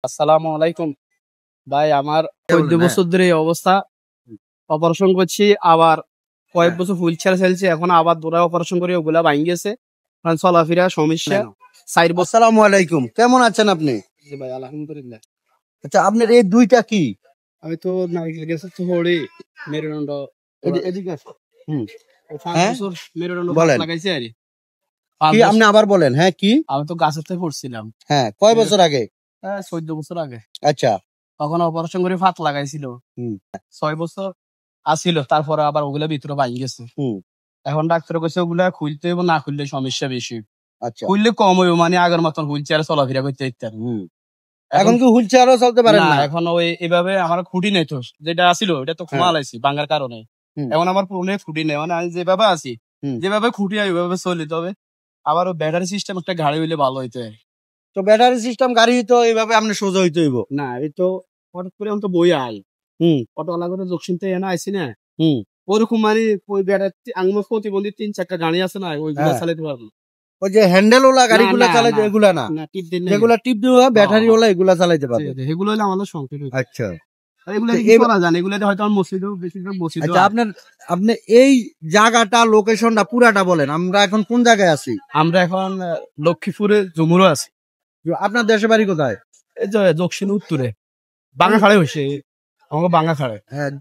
আসসালামু আলাইকুম ভাই, আমার 14 বছর ধরে এই অবস্থা। অপারেশন করছি, আবার কয়েক বছর হুইল চেয়ার চলছে, এখন আবার দুটা অপারেশন করে ওগুলা ভাঙ গেছে, চলাফেরা সমস্যা। 4 বছর। আসসালামু আলাইকুম, কেমন আছেন আপনি? জি ভাই, আলহামদুলিল্লাহ। আচ্ছা, আপনার এই দুইটা কি? আমি তো নারিকেল গেছে তো হড়ি মেরুদণ্ড এদিকে আসো। হ্যাঁ, মেরুদণ্ড লাগাইছে আর কি আপনি আবার বলেন। হ্যাঁ, কি? আমি তো গাছের থেকে পড়ছিলাম। হ্যাঁ, কয় বছর আগে? 14 বছর আগে। আচ্ছা, তখন অপারেশন করে ফাত লাগাইছিল। 6 বছর আসিল, তারপরে আবার ওগুলা ভিতরে ভাঙ গেছে। এখন ডাক্তার কইছে ওগুলা খুলতে হইব, না খুললে সমস্যা বেশি। আচ্ছা, খুললে কম হইব, মানে আগের মতন হুইল চেয়ারে চলাফেরা করতে ইত্যাদি। এখন কি হুইল চেয়ারও চলতে পারেন না? এখন ওই এভাবে আমার খুঁটি নেই, তো যেটা আসিল ওটা তো ক্ষমা লাইছি ভাঙার কারণে। এখন আমার পুরনো খুঁটি নেই, মানে আমি যেভাবে আছি, যেভাবে খুঁটি হয় ওইভাবে চলিতে হবে। আবার ব্যাটারি সিস্টেম একটা গাড়ি হইলে ভালো হইতে। তো ব্যাটারি সিস্টেম গাড়ি তো এইভাবে আপনি সোজা হইতে হইব না, এই তো হঠাৎ করে তো বই আই অটোওয়ালা করে দক্ষিণতে এনে আইসি না। ওরকম মানে ওই ব্যাটারি আঙুল প্রতিবন্ধী 3 চাকা গাড়ি আছে না, ওইগুলো চালাতে পারবো। ওই যে হ্যান্ডেল ওলা গাড়িগুলো চালাইতে, এগুলা না, যেগুলা টিপ দেওয়া ব্যাটারি ওলা এগুলা চালাইতে পারবে। এগুলো হলে আমাদের সংকেত। আচ্ছা, আপনি এই জায়গাটা, লোকেশনটা পুরাটা বলেন। আমরা এখন কোন জায়গায় আছি? আমরা এখন লক্ষ্মীপুরে জমুরো আছি। আপনার দেশের বাড়ি কোথায়? এই যে দক্ষিণ উত্তরে বাঙ্গাখাড়ে হয়েছে, আমাকে বাঙ্গাখাড়ে। হ্যাঁ,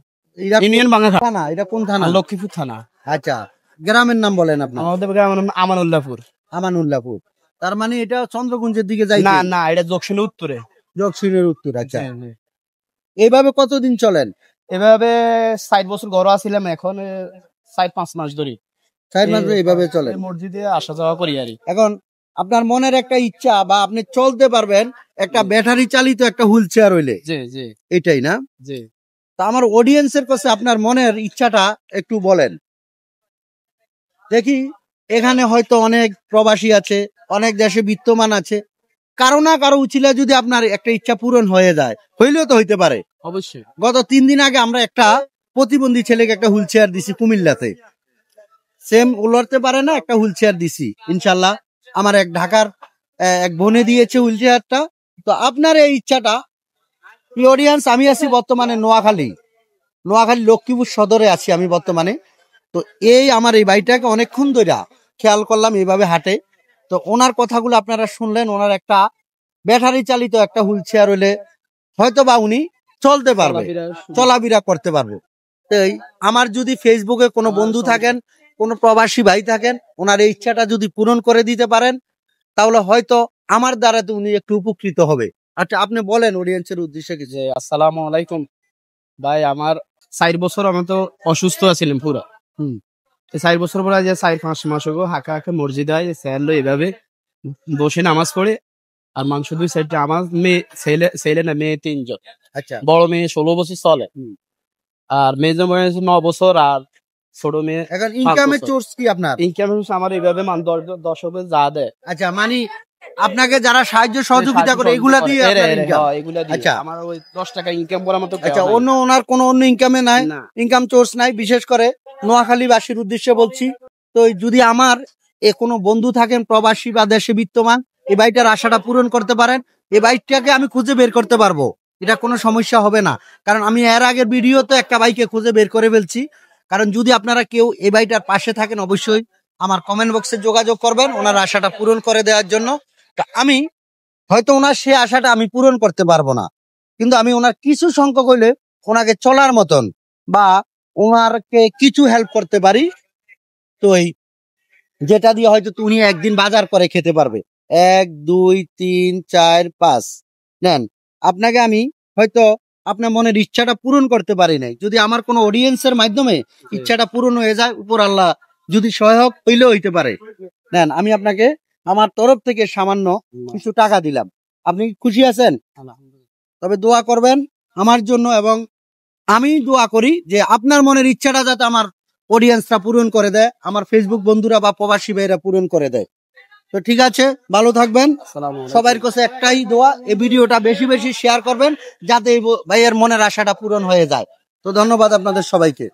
ইউনিয়ন বাঙ্গাখাড়া থানা। এটা কোন থানা? লক্ষ্মীপুর থানা। আচ্ছা, গ্রামের নাম বলেন আপনি? আমাদের গ্রামের নাম আমানুল্লাহপুর। আমানুল্লাহপুর, তার মানে এটা চন্দ্রকুঞ্জের দিকে যাই? না না, এটা দক্ষিণের উত্তরে। দক্ষিণের উত্তর। আচ্ছা, এইভাবে কতদিন চলেন? এভাবে 60 বছর ঘর আসছিলাম, এখন 4-5 মাস ধরে 4 মাস এইভাবে চলে, মসজিদে আসা যাওয়া করি আর। এখন আপনার মনের একটা ইচ্ছা, বা আপনি চলতে পারবেন একটা ব্যাটারি চালিত একটা হুইল চেয়ার হইলে, এটাই না? জি। তা আমার অডিয়েন্সের কাছে আপনার মনের ইচ্ছাটা একটু বলেন দেখি। এখানে হয়তো অনেক প্রবাসী আছে, অনেক দেশে বিত্তমান আছে, কারো না কারো উচিলে যদি আপনার একটা ইচ্ছা পূরণ হয়ে যায়, হইলেও তো হইতে পারে। অবশ্যই। গত 3 দিন আগে আমরা একটা প্রতিবন্ধী ছেলেকে একটা হুইল চেয়ার দিছি কুমিল্লাতে। সেম উলড়তে পারে না, একটা হুইল চেয়ার দিছি। ইনশাল্লাহ আমার এক ঢাকার এক বোনে দিয়েছে হুইল চেয়ারটা। তো আপনার এই ইচ্ছাটা, অডিয়েন্স, আমি আছি বর্তমানে নোয়াখালী লক্ষ্মীপুর সদরে আছি আমি বর্তমানে। তো এই আমার এই ভাইটাকে অনেকক্ষণ ধরে খেয়াল করলাম এইভাবে হাঁটে। তো ওনার কথাগুলো আপনারা শুনলেন। ওনার একটা ব্যাটারি চালিত একটা হুইল চেয়ার হইলে হয়তো বা উনি চলতে পারবে, চলাফেরা করতে পারবে। এই আমার যদি ফেসবুকে কোনো বন্ধু থাকেন, কোনো প্রবাসী ভাই থাকেন, ওনার এই ইচ্ছাটা যদি পূরণ করে দিতে পারেন, তাহলে হয়তো আমার দ্বারা তো উনি একটু উপকৃত হবে। আচ্ছা, আপনি বলেন অডিয়েন্সের উদ্দেশ্যে কিছু। আসসালামু আলাইকুম ভাই, আমার 4 বছর আমি তো অসুস্থ আছিলাম পুরো। 4 বছর পরে যে 4-5 মাস হবো হাঁকা হাঁকা মসজিদে হয় স্যারলো এভাবে বসে নামাজ পড়ে। আর মাংস 2 সাইডটা আমার মেয়ে, ছেলে না মেয়ে 3 জন। আচ্টা, বড় মেয়ে 16 বছর চলে, আর মেয়ে বয়স 9 বছর, আর ছোট মেয়ে। এখন ইনকামের সোর্স কি আপনার? ইনকাম আমার এইভাবে 10 হবে যা দেয়। আচ্ছা, মানে আপনাকে যারা সাহায্য সহযোগিতা করে এগুলা দিয়ে আপনার ইনকাম? আচ্ছা, আমার ওই 10 টাকা ইনকাম করার মতো। আচ্ছা, ওনার কোনো অন্য ইনকামে নাই, ইনকাম সোর্স নাই। বিশেষ করে নোয়াখালীবাসীর উদ্দেশ্যে বলছি, তো যদি আমার কোনো বন্ধু থাকেন প্রবাসী বা দেশে বিত্তমান, এই বাইকটার আশাটা পূরণ করতে পারেন, এই বাইকটাকে আমি খুঁজে বের করতে পারবো, এটা কোনো সমস্যা হবে না। কারণ আমি এর আগের ভিডিওতে একটা বাইকে খুঁজে বের করে ফেলছি। কারণ যদি আপনারা কেউ এই বাইকটার পাশে থাকেন, অবশ্যই আমার কমেন্ট বক্সে যোগাযোগ করবেন ওনার আশাটা পূরণ করে দেওয়ার জন্য। আমি হয়তো ওনার সে আশাটা আমি পূরণ করতে পারবো না, কিন্তু আমি ওনার কিছু সংখ্যক হইলে ওনাকে চলার মতন বা ওনারকে কিছু হেল্প করতে পারি। তো এই যেটা দিয়ে হয়তো উনি একদিন বাজার করে খেতে পারবে। 1 2 3 4 5 নেন, আপনাকে আমি হয়তো আপনার মনের ইচ্ছাটা পূরণ করতে পারি নাই। যদি আমার কোনো অডিয়েন্সের মাধ্যমে ইচ্ছাটা পূরণ হয়ে যায়, উপর আল্লাহ যদি সহায়ক হইলেও হইতে পারে, নেন, আমি আপনাকে আমার তরফ থেকে সামান্য কিছু টাকা দিলাম। আপনি খুশি আছেন? তবে দোয়া করবেন আমার জন্য, এবং আমি দোয়া করি যে আপনার মনের ইচ্ছাটা যাতে আমার অডিয়েন্সরা পূরণ করে দেয়, আমার ফেসবুক বন্ধুরা বা প্রবাসী ভাইরা পূরণ করে দেয়। তো ঠিক আছে, ভালো থাকবেন। সবার কাছে একটাই দোয়া, এই ভিডিওটা বেশি বেশি শেয়ার করবেন যাতে এই ভাইয়ের মনের আশাটা পূরণ হয়ে যায়। তো ধন্যবাদ আপনাদের সবাইকে।